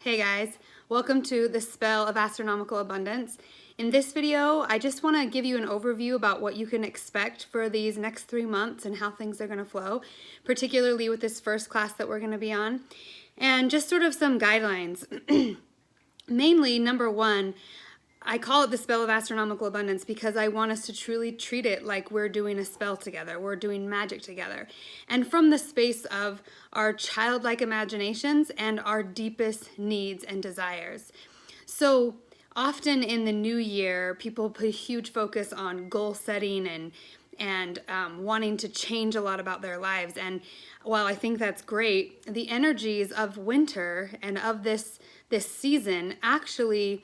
Hey guys, welcome to the spell of astronomical abundance. In this video, I just want to give you an overview about what you can expect for these next 3 months and how things are going to flow, particularly with this first class that we're going to be on, and just sort of some guidelines. Mainly, number one, I call it the spell of astronomical abundance because I want us to truly treat it like we're doing a spell together, we're doing magic together. And from the space of our childlike imaginations and our deepest needs and desires. So often in the new year, people put a huge focus on goal setting and wanting to change a lot about their lives. And while I think that's great, the energies of winter and of this season actually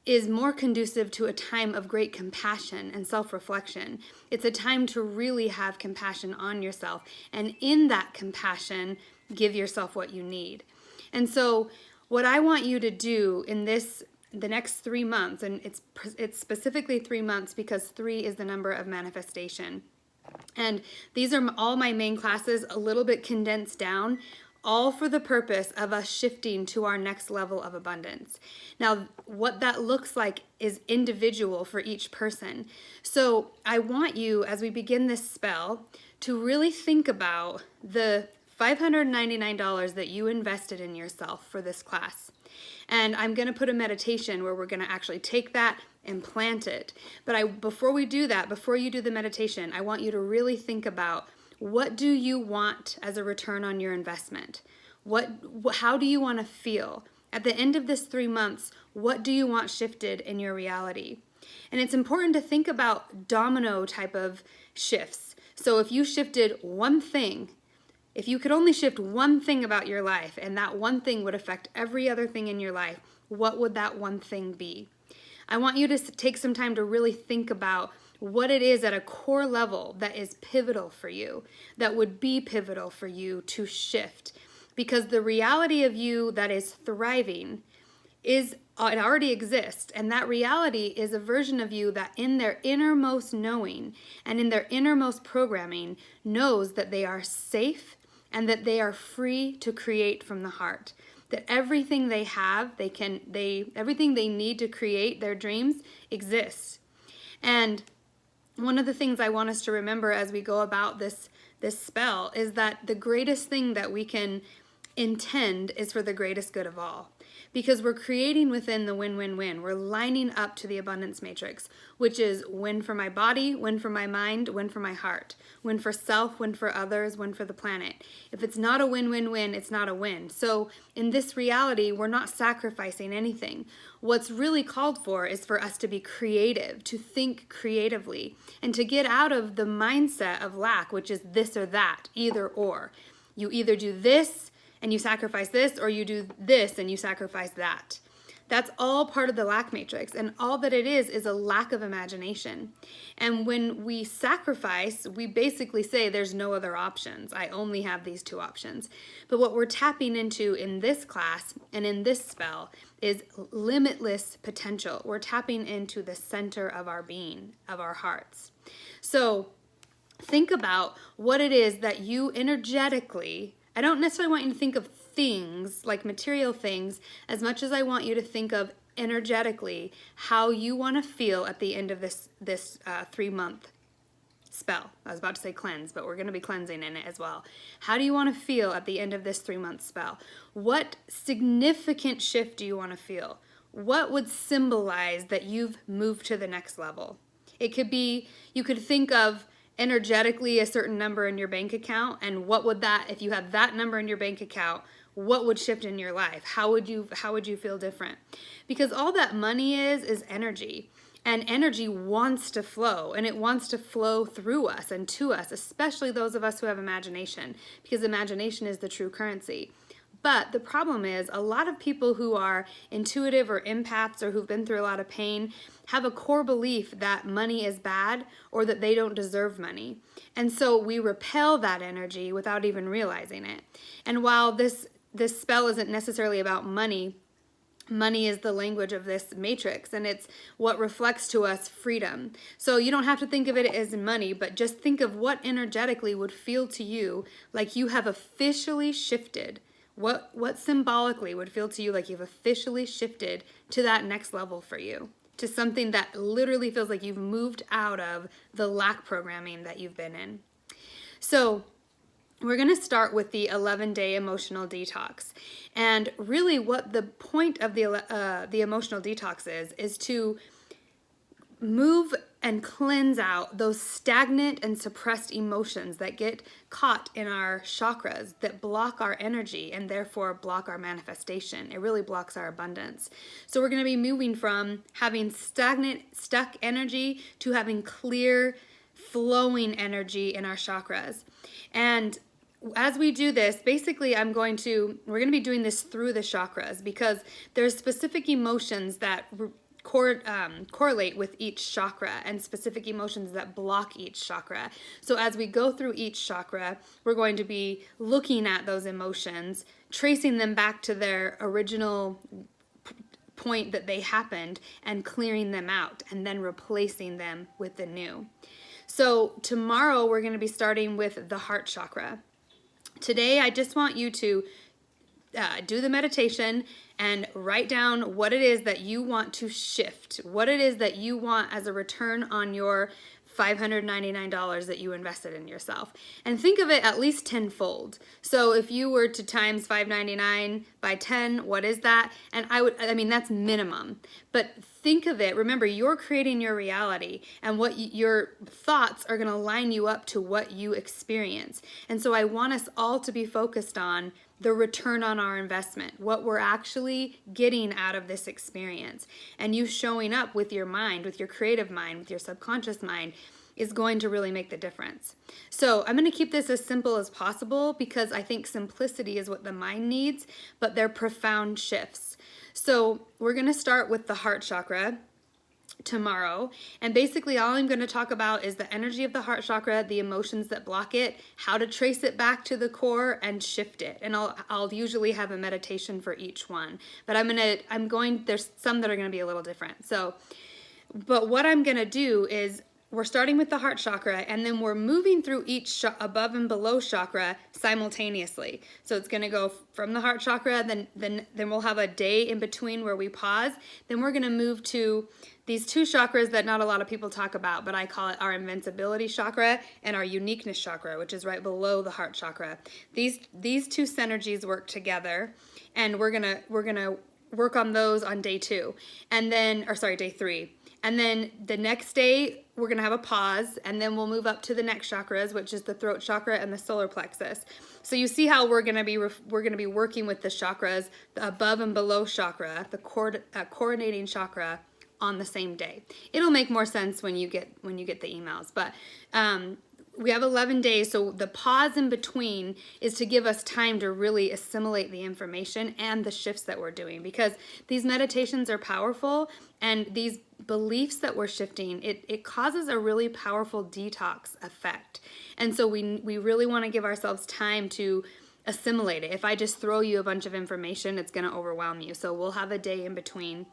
is more conducive to a time of great compassion and self-reflection. It's a time to really have compassion on yourself, and in that compassion, give yourself what you need. And so what I want you to do in the next 3 months, and it's specifically 3 months because 3 is the number of manifestation. And these are all my main classes, a little bit condensed down, all for the purpose of us shifting to our next level of abundance. Now, what that looks like is individual for each person. So I want you, as we begin this spell, to really think about the $599 that you invested in yourself for this class. And I'm going to put a meditation where we're going to actually take that and plant it. But before we do that, before you do the meditation, I want you to really think about, what do you want as a return on your investment? How do you want to feel? At the end of this 3 months, what do you want shifted in your reality? And it's important to think about domino type of shifts. So if you shifted one thing, if you could only shift one thing about your life, and that one thing would affect every other thing in your life, what would that one thing be? I want you to take some time to really think about what it is at a core level that is pivotal for you, that would be pivotal for you to shift. Because the reality of you that is thriving it already exists, and that reality is a version of you that in their innermost knowing and in their innermost programming knows that they are safe and that they are free to create from the heart. That everything they have, everything they need to create their dreams exists. And one of the things I want us to remember as we go about this spell is that the greatest thing that we can intend is for the greatest good of all. Because we're creating within the win-win-win. We're lining up to the abundance matrix, which is win for my body, win for my mind, win for my heart. Win for self, win for others, win for the planet. If it's not a win-win-win, it's not a win. So in this reality, we're not sacrificing anything. What's really called for is for us to be creative, to think creatively, and to get out of the mindset of lack, which is this or that, either or. You either do this and you sacrifice this, or you do this and you sacrifice that. That's all part of the lack matrix, and all that it is a lack of imagination. And when we sacrifice, we basically say there's no other options. I only have these 2 options. But what we're tapping into in this class and in this spell is limitless potential. We're tapping into the center of our being, of our hearts. So think about what it is that you energetically, I don't necessarily want you to think of things like material things as much as I want you to think of energetically how you want to feel at the end of this 3-month spell. I was about to say cleanse, but we're going to be cleansing in it as well. How do you want to feel at the end of this 3-month spell? What significant shift do you want to feel? What would symbolize that you've moved to the next level? It could be, you could think of energetically a certain number in your bank account, and what would that, if you have that number in your bank account, what would shift in your life? How would you feel different? Because all that money is energy, and energy wants to flow, and it wants to flow through us and to us, especially those of us who have imagination, because imagination is the true currency. But the problem is, a lot of people who are intuitive or empaths or who've been through a lot of pain have a core belief that money is bad or that they don't deserve money. And so we repel that energy without even realizing it. And while this spell isn't necessarily about money, money is the language of this matrix, and it's what reflects to us freedom. So you don't have to think of it as money, but just think of what energetically would feel to you like you have officially shifted What symbolically would feel to you like you've officially shifted to that next level for you, to something that literally feels like you've moved out of the lack programming that you've been in. So we're going to start with the 11-day emotional detox. And really what the point of the emotional detox is to move and cleanse out those stagnant and suppressed emotions that get caught in our chakras, that block our energy and therefore block our manifestation. It really blocks our abundance. So we're going to be moving from having stagnant, stuck energy to having clear, flowing energy in our chakras. And as we do this, basically we're going to be doing this through the chakras, because there's specific emotions that correlate with each chakra and specific emotions that block each chakra. So as we go through each chakra, we're going to be looking at those emotions, tracing them back to their original point that they happened, and clearing them out, and then replacing them with the new. So tomorrow we're going to be starting with the heart chakra. Today I just want you to do the meditation and write down what it is that you want to shift, what it is that you want as a return on your $599 that you invested in yourself. And think of it at least tenfold. So if you were to times $599 by 10, what is that? And that's minimum. But think of it, remember, you're creating your reality, and what your thoughts are going to line you up to what you experience. And so I want us all to be focused on the return on our investment, what we're actually getting out of this experience. And you showing up with your mind, with your creative mind, with your subconscious mind, is going to really make the difference. So I'm going to keep this as simple as possible, because I think simplicity is what the mind needs, but they're profound shifts. So we're going to start with the heart chakra tomorrow, and basically all I'm going to talk about is the energy of the heart chakra, the emotions that block it, how to trace it back to the core and shift it. And I'll usually have a meditation for each one, but there's some that are going to be a little different. So, but what I'm going to do is, we're starting with the heart chakra, and then we're moving through each above and below chakra simultaneously. So it's going to go from the heart chakra, then we'll have a day in between where we pause. Then we're going to move to these two chakras that not a lot of people talk about, but I call it our invincibility chakra and our uniqueness chakra, which is right below the heart chakra. These two synergies work together, and we're gonna work on those on day 2, and then, day 3. And then the next day, we're going to have a pause, and then we'll move up to the next chakras, which is the throat chakra and the solar plexus. So you see how we're going to be working with the chakras, the above and below chakra, the coordinating chakra, on the same day. It'll make more sense when you get the emails, but we have 11 days, so the pause in between is to give us time to really assimilate the information and the shifts that we're doing, because these meditations are powerful, and these beliefs that we're shifting, it causes a really powerful detox effect. And so we really want to give ourselves time to assimilate it. If I just throw you a bunch of information, it's going to overwhelm you. So we'll have a day in between.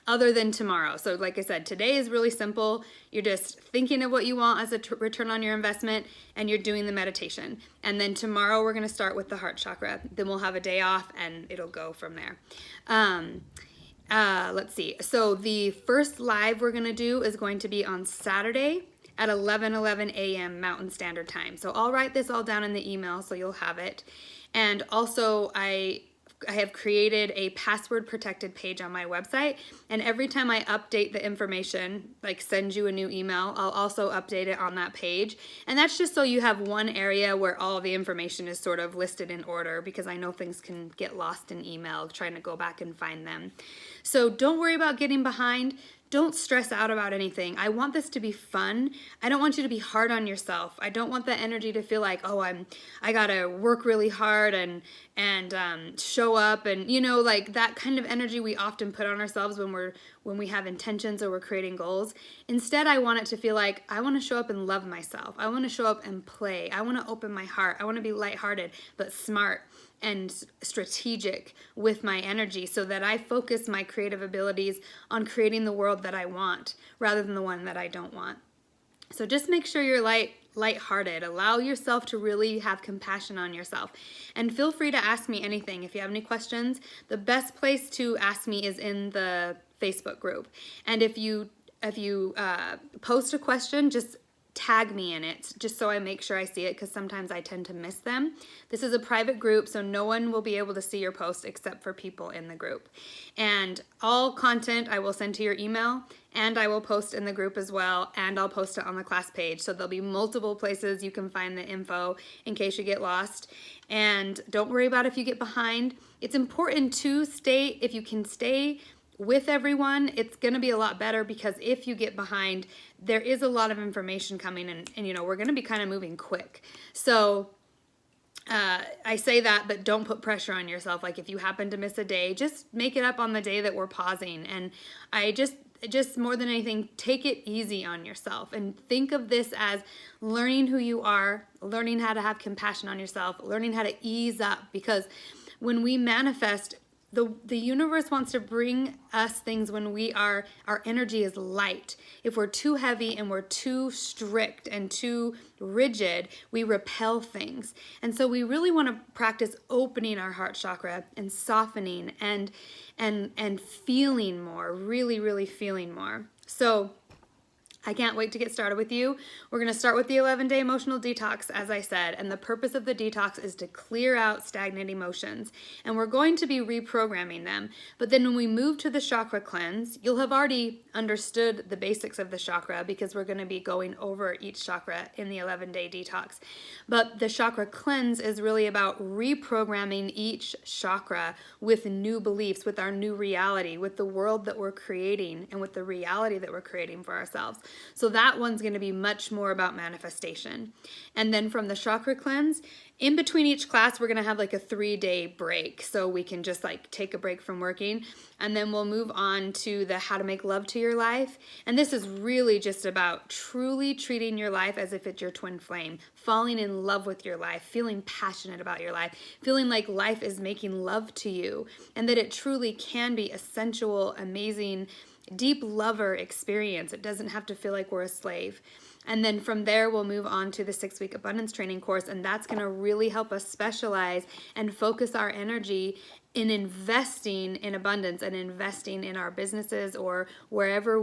Other than tomorrow. So like I said, today is really simple. You're just thinking of what you want as a return on your investment, and you're doing the meditation. And then tomorrow we're going to start with the heart chakra. Then we'll have a day off, and it'll go from there. Let's see. So the first live we're going to do is going to be on Saturday at 11:11 a.m. Mountain Standard Time. So I'll write this all down in the email so you'll have it. And also I have created a password protected page on my website, and every time I update the information, like send you a new email, I'll also update it on that page. And that's just so you have one area where all of the information is sort of listed in order, because I know things can get lost in email trying to go back and find them. So don't worry about getting behind. Don't stress out about anything. I want this to be fun. I don't want you to be hard on yourself. I don't want the energy to feel like, oh, I gotta work really hard and show up, and like that kind of energy we often put on ourselves when we have intentions or we're creating goals. Instead, I want it to feel like I want to show up and love myself. I want to show up and play. I want to open my heart. I want to be lighthearted but smart and strategic with my energy, so that I focus my creative abilities on creating the world that I want rather than the one that I don't want. So just make sure you're light, lighthearted. Allow yourself to really have compassion on yourself. And feel free to ask me anything. If you have any questions, the best place to ask me is in the Facebook group. And if you post a question, just tag me in it, just so I make sure I see it, because sometimes I tend to miss them. This is a private group, so no one will be able to see your post except for people in the group. And all content I will send to your email, and I will post in the group as well, and I'll post it on the class page. So there'll be multiple places you can find the info in case you get lost. And don't worry about if you get behind. It's important to stay, if you can stay with everyone, it's going to be a lot better, because if you get behind, there is a lot of information coming, and you know, we're going to be kind of moving quick. So I say that, but don't put pressure on yourself. Like if you happen to miss a day, just make it up on the day that we're pausing. And I just more than anything, take it easy on yourself and think of this as learning who you are, learning how to have compassion on yourself, learning how to ease up, because when we manifest, the universe wants to bring us things when our energy is light. If we're too heavy and we're too strict and too rigid, we repel things. And so we really want to practice opening our heart chakra and softening and feeling more, really feeling more. So I can't wait to get started with you. We're going to start with the 11-day emotional detox, as I said, and the purpose of the detox is to clear out stagnant emotions, and we're going to be reprogramming them. But then when we move to the chakra cleanse, you'll have already understood the basics of the chakra, because we're going to be going over each chakra in the 11-day detox. But the chakra cleanse is really about reprogramming each chakra with new beliefs, with our new reality, with the world that we're creating, and with the reality that we're creating for ourselves. So that one's going to be much more about manifestation. And then from the chakra cleanse, in between each class, we're going to have like a 3-day break. So we can just like take a break from working. And then we'll move on to the how to make love to your life. And this is really just about truly treating your life as if it's your twin flame, falling in love with your life, feeling passionate about your life, feeling like life is making love to you, and that it truly can be a sensual, amazing, deep lover experience. It doesn't have to feel like we're a slave. And then from there, we'll move on to the 6-week abundance training course, and that's going to really help us specialize and focus our energy in investing in abundance and investing in our businesses or wherever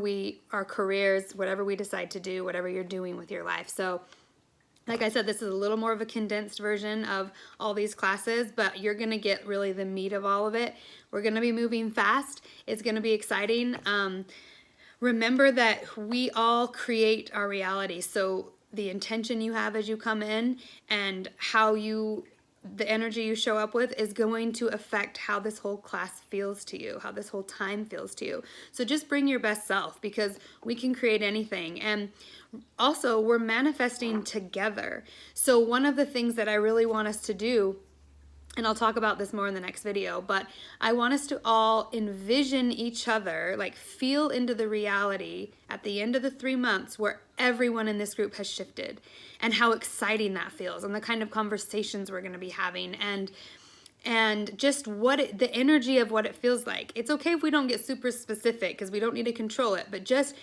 our careers, whatever we decide to do, whatever you're doing with your life. So like I said, this is a little more of a condensed version of all these classes, but you're going to get really the meat of all of it. We're going to be moving fast. It's going to be exciting. Remember that we all create our reality. So the intention you have as you come in and the energy you show up with is going to affect how this whole class feels to you, how this whole time feels to you. So just bring your best self, because we can create anything. And also, we're manifesting together. So one of the things that I really want us to do, and I'll talk about this more in the next video, but I want us to all envision each other, like feel into the reality at the end of the 3 months where everyone in this group has shifted, and how exciting that feels, and the kind of conversations we're going to be having, and just the energy of what it feels like. It's okay if we don't get super specific, because we don't need to control it, but just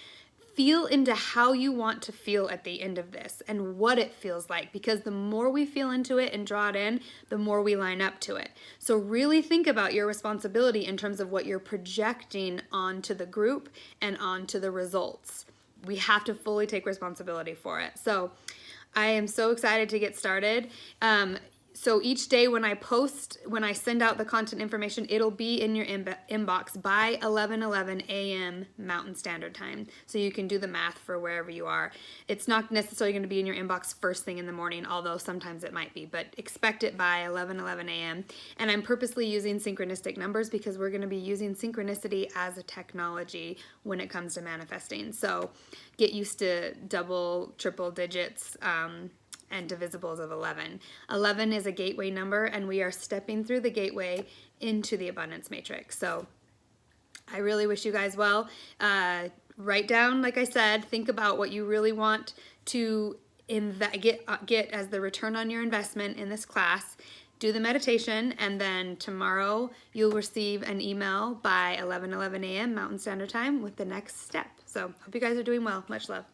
feel into how you want to feel at the end of this and what it feels like, because the more we feel into it and draw it in, the more we line up to it. So really think about your responsibility in terms of what you're projecting onto the group and onto the results. We have to fully take responsibility for it. So I am so excited to get started. So each day when I send out the content information, it'll be in your inbox by 11:11 a.m. Mountain Standard Time. So you can do the math for wherever you are. It's not necessarily going to be in your inbox first thing in the morning, although sometimes it might be, but expect it by 11:11 a.m. And I'm purposely using synchronistic numbers, because we're going to be using synchronicity as a technology when it comes to manifesting. So get used to double, triple digits, and divisibles of 11. 11 is a gateway number, and we are stepping through the gateway into the abundance matrix. So I really wish you guys well. Write down, like I said, think about what you really want to get as the return on your investment in this class. Do the meditation, and then tomorrow you'll receive an email by 11:11 a.m. Mountain Standard Time with the next step. So hope you guys are doing well. Much love.